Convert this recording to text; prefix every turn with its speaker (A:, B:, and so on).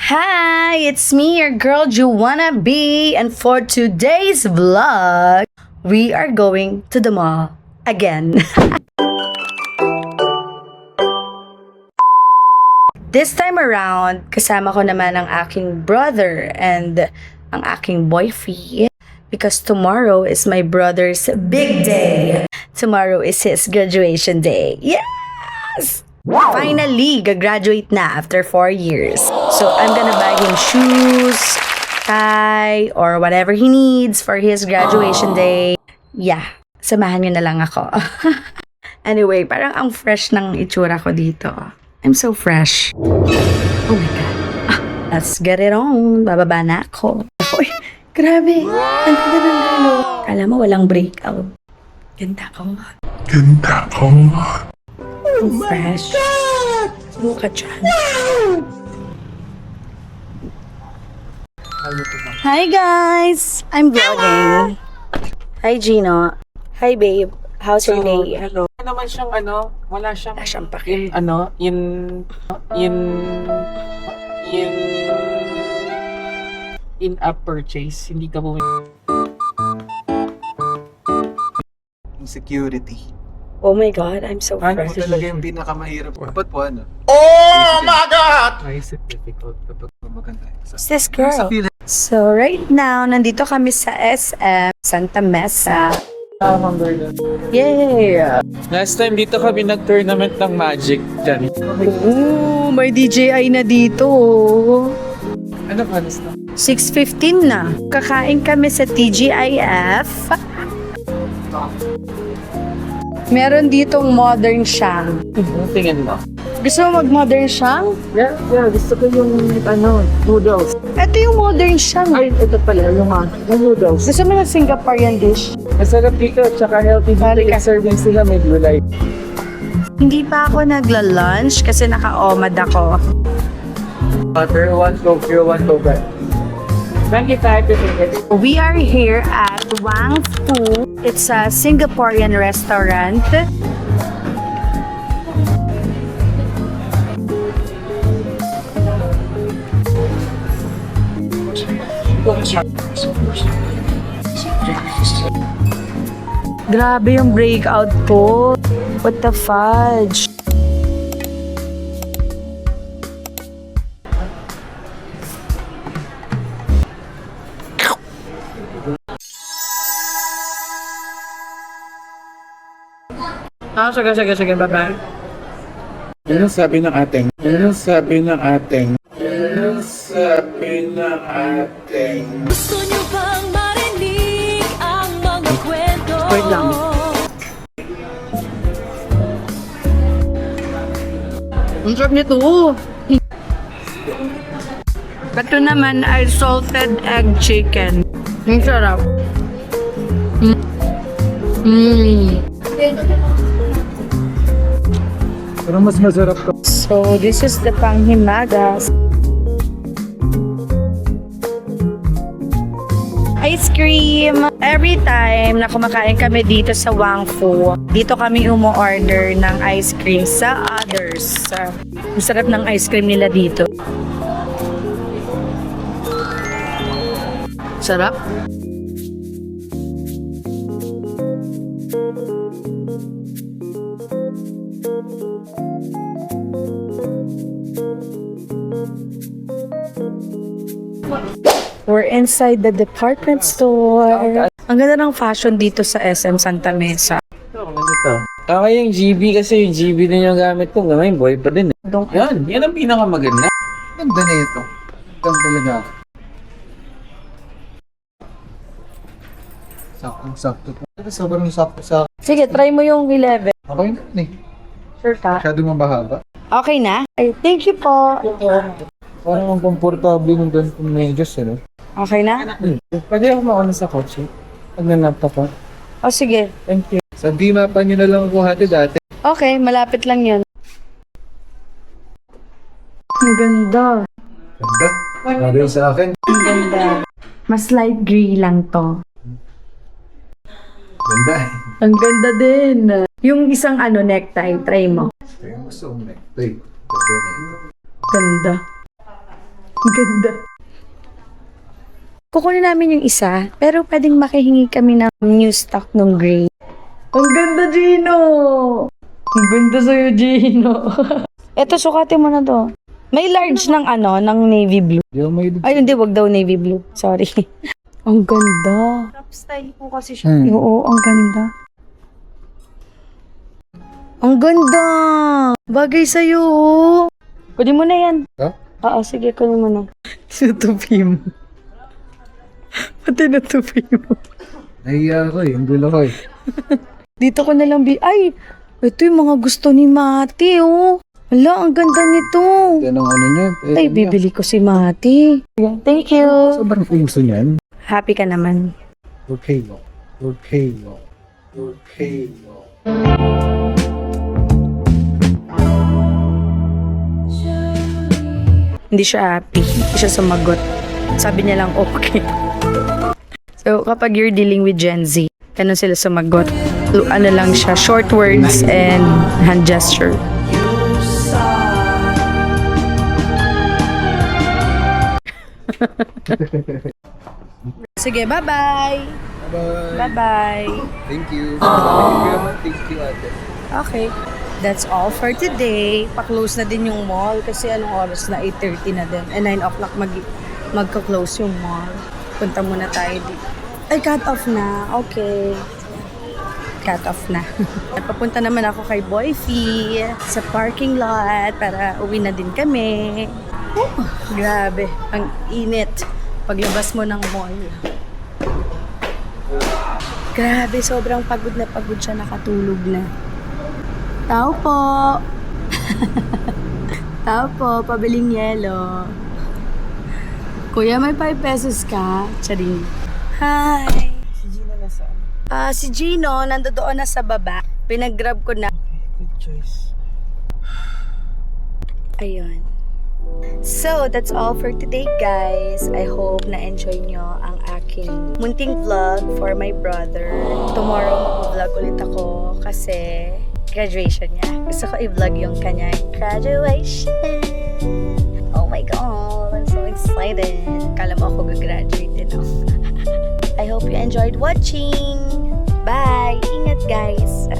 A: Hi, it's me, your girl Juwanna B, and for today's vlog, we are going to the mall again. This time around, kasama ko naman ang aking brother and ang aking boyfriend because tomorrow is my brother's big day. Tomorrow is his graduation day. Yes! Finally, gagraduate na after 4 years. So, I'm gonna buy him shoes, tie, or whatever he needs for his graduation day. Yeah, samahan niyo na lang ako. Anyway, parang ang fresh ng itsura ko dito. I'm so fresh. Oh my God. Let's get it on. Bababa na ako. Uy, grabe. Ang ganda ng galo. Kala mo walang breakout. Ganda ko.
B: Ganda ko.
A: Oh fresh. God! Look at yan. Hi guys! I'm vlogging. Hi Gino. Hi babe. How's your day?
C: Hello. Wala naman siyang wala siyang
A: pake.
C: In-app purchase. Hindi ka bumili.
B: Insecurity.
A: Oh my God, I'm so
C: Ano
A: fresh.
B: Talaga yung pinakamahirap. Dapat po
C: Oh my God! Why is it difficult kapag
B: maganda.
A: Who's this girl? So right now, nandito kami sa SM Santa Mesa. Yay!
C: Last time dito kami nag-tournament ng Magic dyan.
A: Ooh, may DJI na dito.
C: Ano ba na?
A: 6:15 na. Kakain kami sa TGIF. Meron ditong modern siyang.
C: Tingin mo.
A: Gusto mo mag-modern siyang?
C: Yeah. Gusto ko yung noodles.
A: Ito yung modern siyang.
C: Ay, ito pala, yung noodles.
A: Gusto mo ng Singaporean dish?
C: Masarap dito, tsaka healthy dito yung serving sila may gulay.
A: Hindi pa ako nagla-lunch kasi naka-OMAD ako.
C: Butter, 1 Coke, 1 Coke. 25.
A: We are here at Wang Fu. It's a Singaporean restaurant. Grabe yung breakout ko. What the fudge? Sige, bye-bye.
C: Ano sabi ng ating?
D: Gusto niyo bang marinig ang mga kwento?
A: Wait lang. Ang sarap nito. Ito naman ay salted egg chicken. Ang sarap.
C: Pero mas masarap to.
A: So, this is the panghimagas. Ice cream! Every time na kumakain kami dito sa Wang Fu, dito kami umu-order ng ice cream sa others. Ang sarap ng ice cream nila dito. Sarap? We're inside the department store. Ang ganda ng fashion dito sa SM Santa Mesa.
C: Ako yung GB kasi yung GB din yung gamit ko. Ngayon, boy pa din eh. Yan ang pinakamaganda.
B: Ganda na ito. Ganda talaga. Sakto. Sobrang sakto sa akin.
A: Sige, try mo yung 11.
B: Okay na eh.
A: Sure ka?
B: Masyado mabahaba.
A: Okay na? Ay, thank you po.
C: Parang ang komportable ng ganitong medyas, ano?
A: Okay na?
C: Pwede ako mauna sa kotse. Pag nanapta ko.
A: O sige.
C: Thank you.
B: Sa D-mapa nyo na lang ako hati dati.
A: Okay, malapit lang yun. Ang ganda.
B: Ganda. Sabi sa akin.
A: Ang ganda. Mas light gray lang to.
B: Ganda.
A: Ang ganda din. Yung isang necktie, try mo.
B: Kaya gusto kong necktie. Ganda na yun.
A: Ganda. Ang ganda. Kukunin namin yung isa, pero pwedeng makihingi kami ng new stock ng gray. Ang ganda, Gino! Ang ganda sa'yo, Gino. Eto, sukatin mo na to. May large ng ng navy blue.
B: Di ako may
A: Ay, hindi, wag daw navy blue. Sorry. Ang ganda. Top style po kasi siya. Oo, ang ganda. Ang ganda! Bagay sa'yo, oh. Kunin mo na yan.
B: Ha?
A: Oo, sige, kunin mo na. Tinutupi mo. Pati natupi mo.
B: Nahiya ako eh. Ang gulo ko eh.
A: Dito ko na lang Ay! Ito yung mga gusto ni Mati, oh. Wala, ang ganda nito.
B: Yan ang ano niya.
A: Ay, bibili ko si Mati. Thank you.
B: Sobrang uso niyan.
A: Happy ka naman.
B: Okay mo. Okay mo. Okay mo.
A: Hindi siya happy. Hindi siya sumagot. Sabi niya lang, okay. So, kapag you're dealing with Gen Z, ganun sila sumagot. Ano lang siya, short words and hand gesture. Sige, bye-bye!
B: Bye-bye.
A: Bye-bye!
B: Thank you. Thank you, ate.
A: Okay. That's all for today. Pa-close na din yung mall kasi anong oras na? 8:30 na din. And 9 o'clock magka-close yung mall. Punta muna tayo dito. Ay, cut off na. Okay. Cut off na. Papunta naman ako kay Boyfie sa parking lot para uwi na din kami. Grabe. Ang init. Paglabas mo ng mall. Grabe, sobrang pagod na pagod siya. Nakatulog na. Tao po. Tao po, pabiling yelo. Kuya, may 5 pesos ka? Charing. Hi. Si Gino nasaan? Si Gino, nandoon na sa baba. Pinag-grab ko na.
C: Good choice.
A: Ayun. So, that's all for today, guys. I hope na-enjoy nyo ang aking munting vlog for my brother. Tomorrow, mag-vlog ulit ako kasi graduation niya. Gusto ko i-vlog yung kanyang graduation. Oh my God, I'm so excited. Kala mo ako gagraduate din, no? I hope you enjoyed watching. Bye! Ingat, guys!